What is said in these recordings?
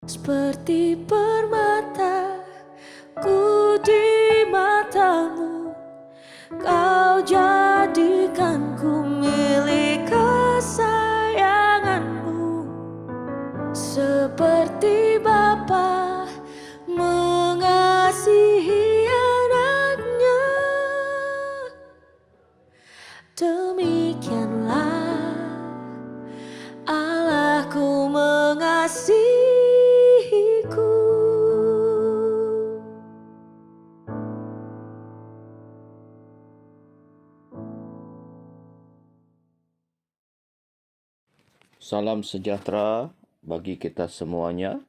Seperti permata ku di matamu, kau jadikanku milik kesayanganmu. Seperti Bapa mengasihi anaknya, demikianlah Allahku mengasihiku. Salam sejahtera bagi kita semuanya.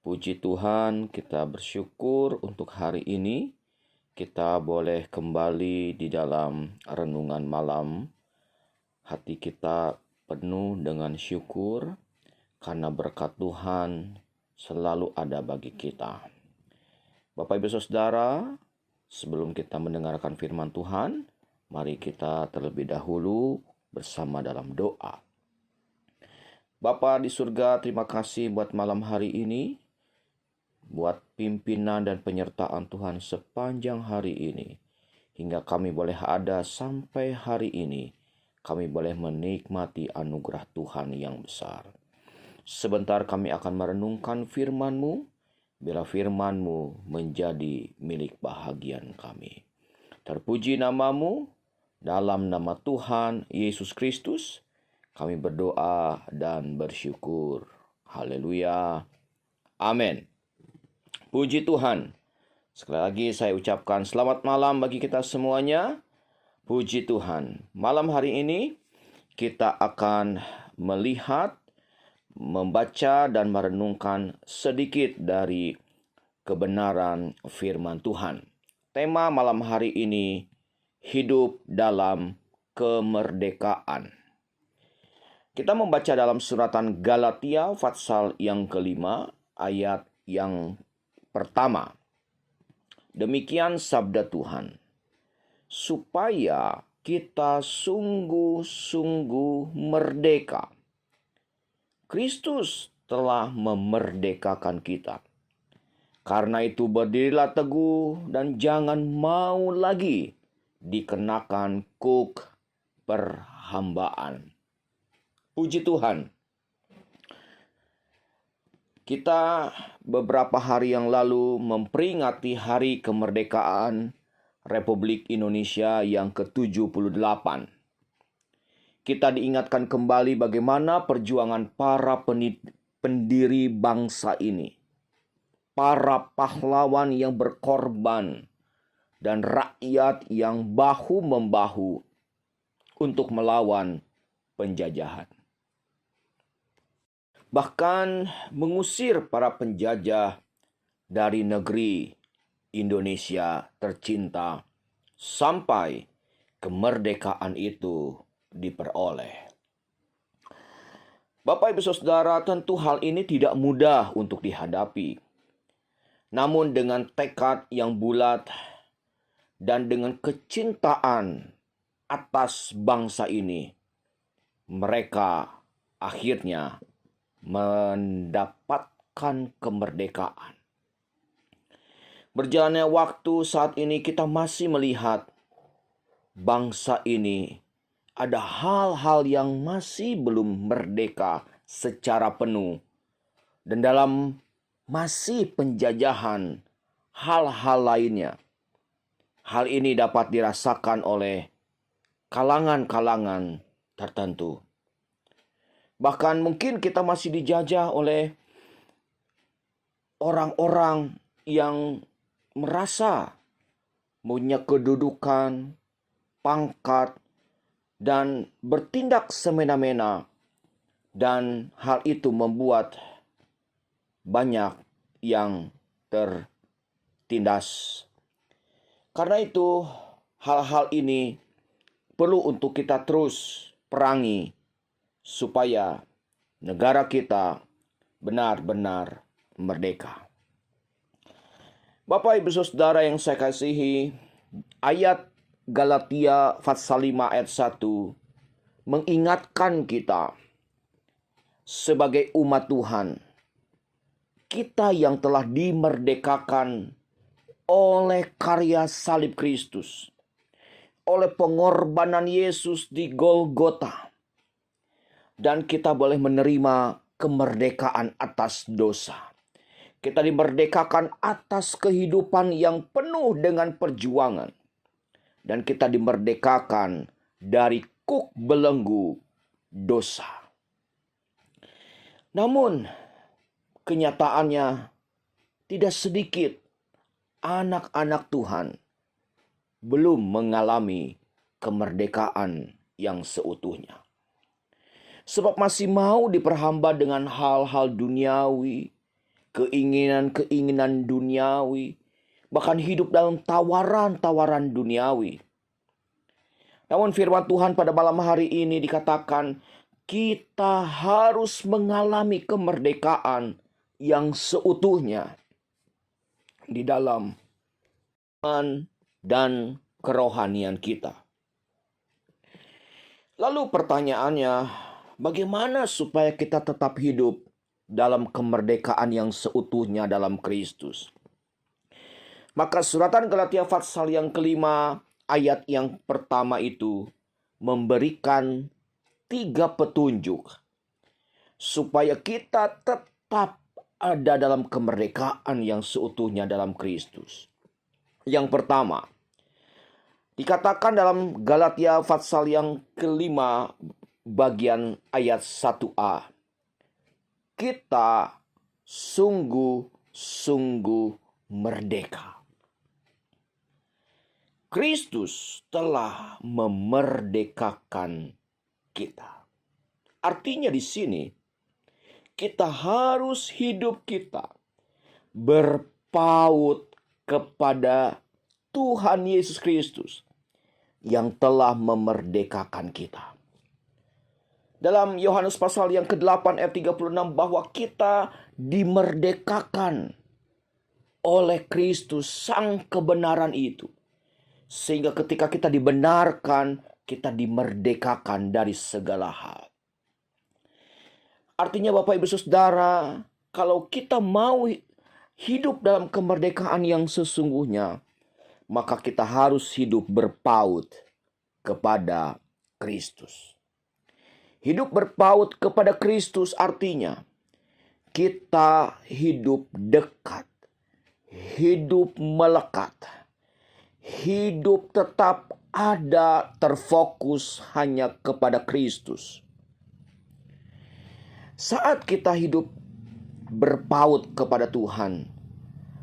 Puji Tuhan, kita bersyukur untuk hari ini kita boleh kembali di dalam renungan malam. Hati kita penuh dengan syukur karena berkat Tuhan selalu ada bagi kita. Bapak Ibu Saudara, sebelum kita mendengarkan firman Tuhan, mari kita terlebih dahulu bersama dalam doa. Bapa di surga, terima kasih buat malam hari ini, buat pimpinan dan penyertaan Tuhan sepanjang hari ini. Hingga kami boleh ada sampai hari ini, kami boleh menikmati anugerah Tuhan yang besar. Sebentar kami akan merenungkan firman-Mu, bila firman-Mu menjadi milik bahagian kami. Terpuji nama-Mu, dalam nama Tuhan Yesus Kristus, kami berdoa dan bersyukur. Haleluya. Amin. Puji Tuhan. Sekali lagi saya ucapkan selamat malam bagi kita semuanya. Puji Tuhan. Malam hari ini kita akan melihat, membaca dan merenungkan sedikit dari kebenaran firman Tuhan. Tema malam hari ini, hidup dalam kemerdekaan. Kita membaca dalam suratan Galatia pasal yang kelima, ayat yang pertama. Demikian sabda Tuhan, supaya kita sungguh-sungguh merdeka. Kristus telah memerdekakan kita. Karena itu berdirilah teguh dan jangan mau lagi dikenakan kuk perhambaan. Puji Tuhan. Kita beberapa hari yang lalu memperingati hari kemerdekaan Republik Indonesia yang ke-78. Kita diingatkan kembali bagaimana perjuangan para pendiri bangsa ini. Para pahlawan yang berkorban dan rakyat yang bahu-membahu untuk melawan penjajahan. Bahkan mengusir para penjajah dari negeri Indonesia tercinta sampai kemerdekaan itu diperoleh. Bapak Ibu Saudara, tentu hal ini tidak mudah untuk dihadapi. Namun dengan tekad yang bulat dan dengan kecintaan atas bangsa ini, mereka akhirnya mendapatkan kemerdekaan. Berjalannya waktu saat ini kita masih melihat bangsa ini ada hal-hal yang masih belum merdeka secara penuh. Dan dalam masih penjajahan hal-hal lainnya. Hal ini dapat dirasakan oleh kalangan-kalangan tertentu. Bahkan mungkin kita masih dijajah oleh orang-orang yang merasa punya kedudukan, pangkat, dan bertindak semena-mena. Dan hal itu membuat banyak yang tertindas. Karena itu, hal-hal ini perlu untuk kita terus perangi supaya negara kita benar-benar merdeka. Bapak Ibu Saudara yang saya kasihi, ayat Galatia pasal 5 ayat 1 mengingatkan kita sebagai umat Tuhan kita yang telah dimerdekakan oleh karya salib Kristus, oleh pengorbanan Yesus di Golgota. Dan kita boleh menerima kemerdekaan atas dosa. Kita dimerdekakan atas kehidupan yang penuh dengan perjuangan. Dan kita dimerdekakan dari kuk belenggu dosa. Namun, kenyataannya tidak sedikit anak-anak Tuhan belum mengalami kemerdekaan yang seutuhnya. Sebab masih mau diperhamba dengan hal-hal duniawi, keinginan-keinginan duniawi, bahkan hidup dalam tawaran-tawaran duniawi. Namun firman Tuhan pada malam hari ini dikatakan, kita harus mengalami kemerdekaan yang seutuhnya di dalam iman dan kerohanian kita. Lalu pertanyaannya, bagaimana supaya kita tetap hidup dalam kemerdekaan yang seutuhnya dalam Kristus? Maka suratan Galatia pasal yang kelima ayat yang pertama itu memberikan 3 petunjuk supaya kita tetap ada dalam kemerdekaan yang seutuhnya dalam Kristus. Yang pertama, dikatakan dalam Galatia pasal yang kelima bagian ayat 1a. Kita sungguh-sungguh merdeka. Kristus telah memerdekakan kita. Artinya di sini kita harus hidup kita berpaut kepada Tuhan Yesus Kristus yang telah memerdekakan kita. Dalam Yohanes pasal yang ke-8 ayat 36 bahwa kita dimerdekakan oleh Kristus sang kebenaran itu. Sehingga ketika kita dibenarkan, kita dimerdekakan dari segala hal. Artinya Bapak Ibu Saudara, kalau kita mau hidup dalam kemerdekaan yang sesungguhnya, maka kita harus hidup berpaut kepada Kristus. Hidup berpaut kepada Kristus artinya kita hidup dekat, hidup melekat, hidup tetap ada terfokus hanya kepada Kristus. Saat kita hidup berpaut kepada Tuhan,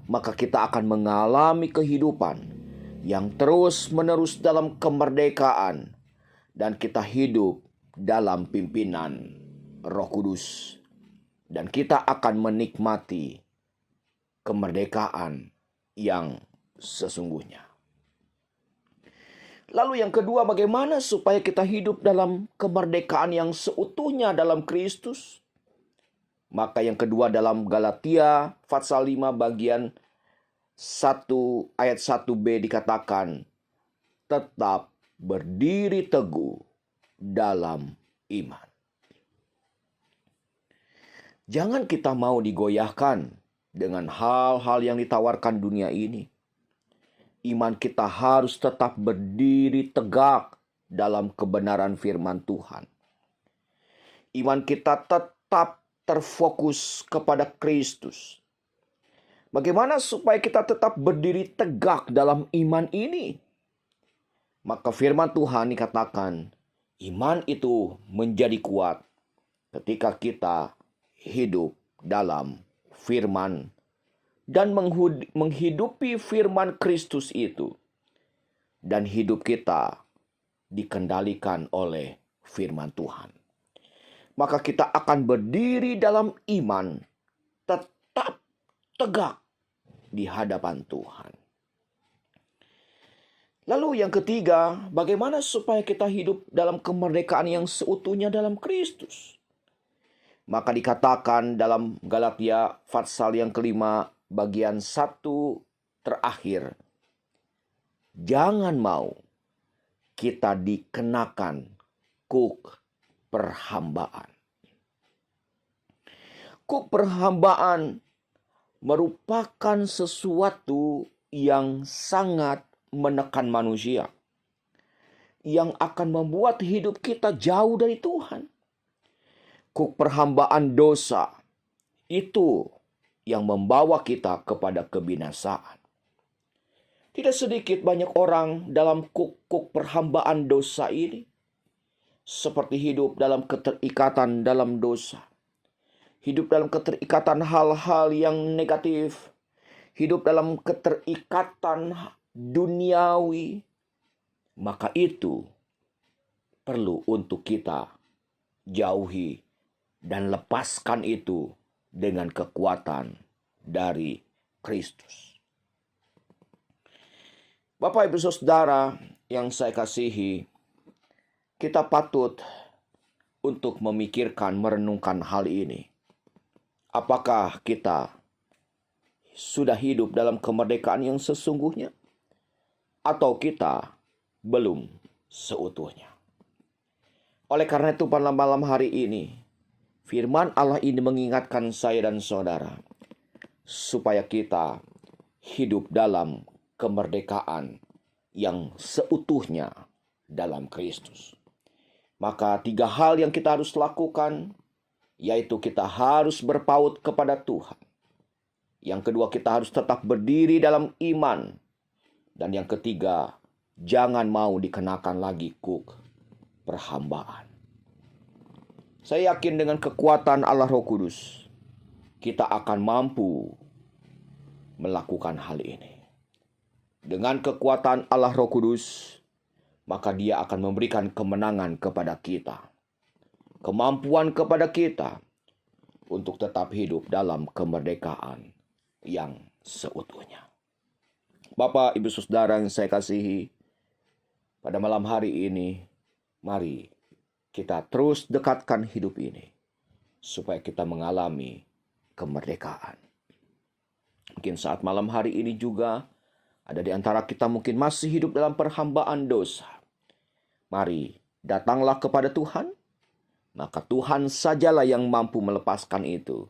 maka kita akan mengalami kehidupan yang terus-menerus dalam kemerdekaan, dan kita hidup dalam pimpinan Roh Kudus, dan kita akan menikmati kemerdekaan yang sesungguhnya. Lalu yang kedua, bagaimana supaya kita hidup dalam kemerdekaan yang seutuhnya dalam Kristus? Maka yang kedua dalam Galatia pasal 5 bagian 1 ayat 1b dikatakan, tetap berdiri teguh dalam iman. Jangan kita mau digoyahkan dengan hal-hal yang ditawarkan dunia ini. Iman kita harus tetap berdiri tegak dalam kebenaran firman Tuhan. Iman kita tetap terfokus kepada Kristus. Bagaimana supaya kita tetap berdiri tegak dalam iman ini? Maka firman Tuhan dikatakan, iman itu menjadi kuat ketika kita hidup dalam firman dan menghidupi firman Kristus itu. Dan hidup kita dikendalikan oleh firman Tuhan. Maka kita akan berdiri dalam iman, tetap tegak di hadapan Tuhan. Lalu yang ketiga, bagaimana supaya kita hidup dalam kemerdekaan yang seutuhnya dalam Kristus? Maka dikatakan dalam Galatia pasal yang kelima bagian 1 terakhir, jangan mau kita dikenakan kuk perhambaan. Kuk perhambaan merupakan sesuatu yang sangat menekan manusia, yang akan membuat hidup kita jauh dari Tuhan. Kuk perhambaan dosa itu yang membawa kita kepada kebinasaan. Tidak sedikit banyak orang dalam kuk perhambaan dosa ini seperti hidup dalam keterikatan dalam dosa. Hidup dalam keterikatan hal-hal yang negatif. Hidup dalam keterikatan duniawi. Maka itu perlu untuk kita jauhi dan lepaskan itu dengan kekuatan dari Kristus. Bapak, Ibu, Saudara yang saya kasihi, kita patut untuk memikirkan, merenungkan hal ini. Apakah kita sudah hidup dalam kemerdekaan yang sesungguhnya? Atau kita belum seutuhnya? Oleh karena itu pada malam hari ini, firman Allah ini mengingatkan saya dan saudara supaya kita hidup dalam kemerdekaan yang seutuhnya dalam Kristus. Maka 3 hal yang kita harus lakukan, yaitu kita harus berpaut kepada Tuhan. Yang kedua, kita harus tetap berdiri dalam iman. Dan yang ketiga, jangan mau dikenakan lagi kuk perhambaan. Saya yakin dengan kekuatan Allah Roh Kudus, kita akan mampu melakukan hal ini. Dengan kekuatan Allah Roh Kudus, maka Dia akan memberikan kemenangan kepada kita. Kemampuan kepada kita untuk tetap hidup dalam kemerdekaan yang seutuhnya. Bapak, Ibu, Saudara yang saya kasihi, pada malam hari ini, mari kita terus dekatkan hidup ini supaya kita mengalami kemerdekaan. Mungkin saat malam hari ini juga ada di antara kita mungkin masih hidup dalam perhambaan dosa. Mari datanglah kepada Tuhan, maka Tuhan sajalah yang mampu melepaskan itu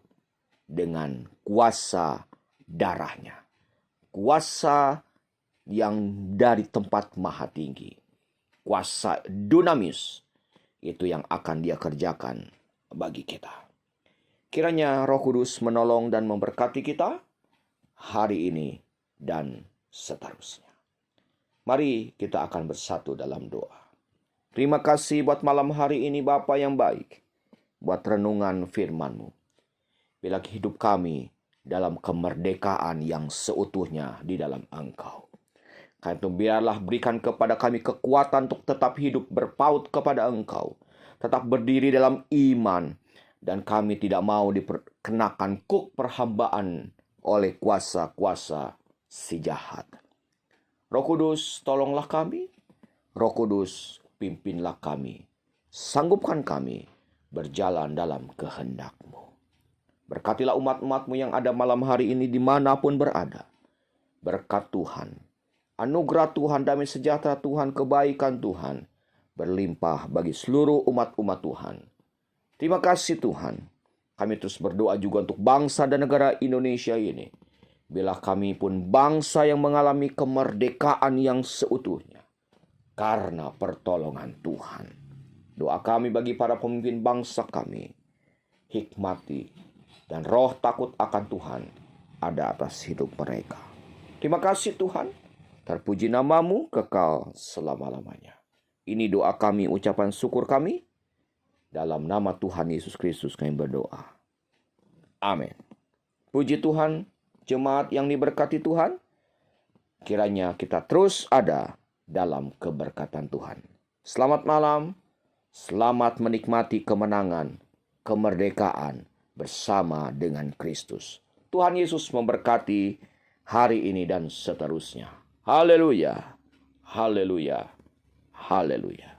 dengan kuasa darahnya. Kuasa yang dari tempat maha tinggi. Kuasa dunamis. Itu yang akan Dia kerjakan bagi kita. Kiranya Roh Kudus menolong dan memberkati kita hari ini dan seterusnya. Mari kita akan bersatu dalam doa. Terima kasih buat malam hari ini Bapa yang baik, buat renungan firman-Mu. Bila hidup kami dalam kemerdekaan yang seutuhnya di dalam Engkau. Karena itu biarlah berikan kepada kami kekuatan untuk tetap hidup berpaut kepada Engkau. Tetap berdiri dalam iman. Dan kami tidak mau dikenakan kuk perhambaan oleh kuasa-kuasa si jahat. Roh Kudus, tolonglah kami. Roh Kudus, pimpinlah kami. Sanggupkan kami berjalan dalam kehendak-Mu. Berkatilah umat-umat-Mu yang ada malam hari ini dimanapun berada. Berkat Tuhan, anugerah Tuhan, damai sejahtera Tuhan, kebaikan Tuhan berlimpah bagi seluruh umat-umat Tuhan. Terima kasih Tuhan. Kami terus berdoa juga untuk bangsa dan negara Indonesia ini. Bila kami pun bangsa yang mengalami kemerdekaan yang seutuhnya. Karena pertolongan Tuhan. Doa kami bagi para pemimpin bangsa kami. Hikmati dan roh takut akan Tuhan ada atas hidup mereka. Terima kasih Tuhan. Terpuji nama-Mu kekal selama-lamanya. Ini doa kami, ucapan syukur kami. Dalam nama Tuhan Yesus Kristus kami berdoa. Amin. Puji Tuhan, jemaat yang diberkati Tuhan. Kiranya kita terus ada dalam keberkatan Tuhan. Selamat malam. Selamat menikmati kemenangan, kemerdekaan bersama dengan Kristus. Tuhan Yesus memberkati hari ini dan seterusnya. Haleluya. Haleluya. Haleluya.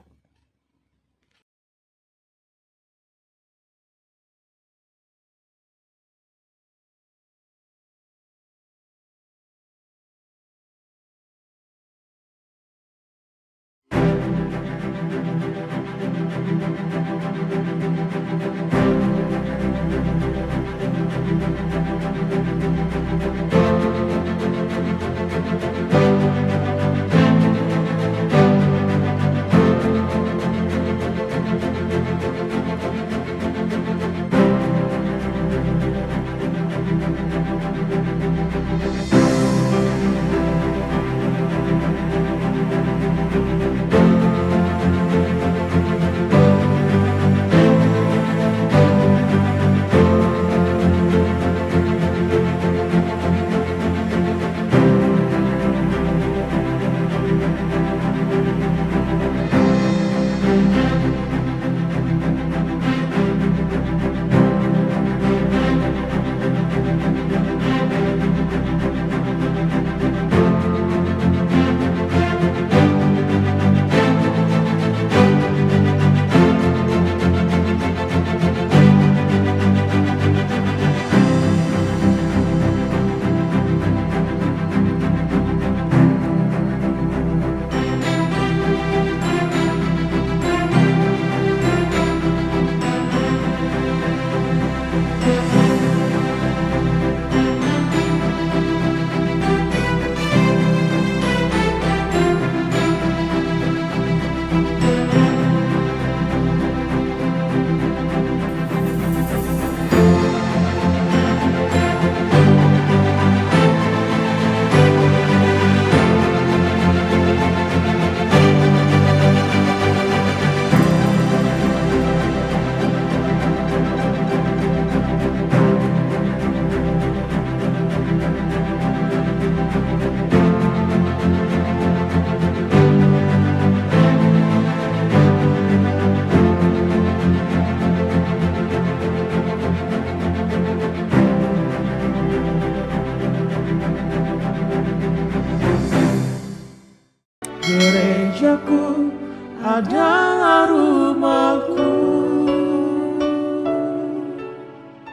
gerejaku adalah rumahku.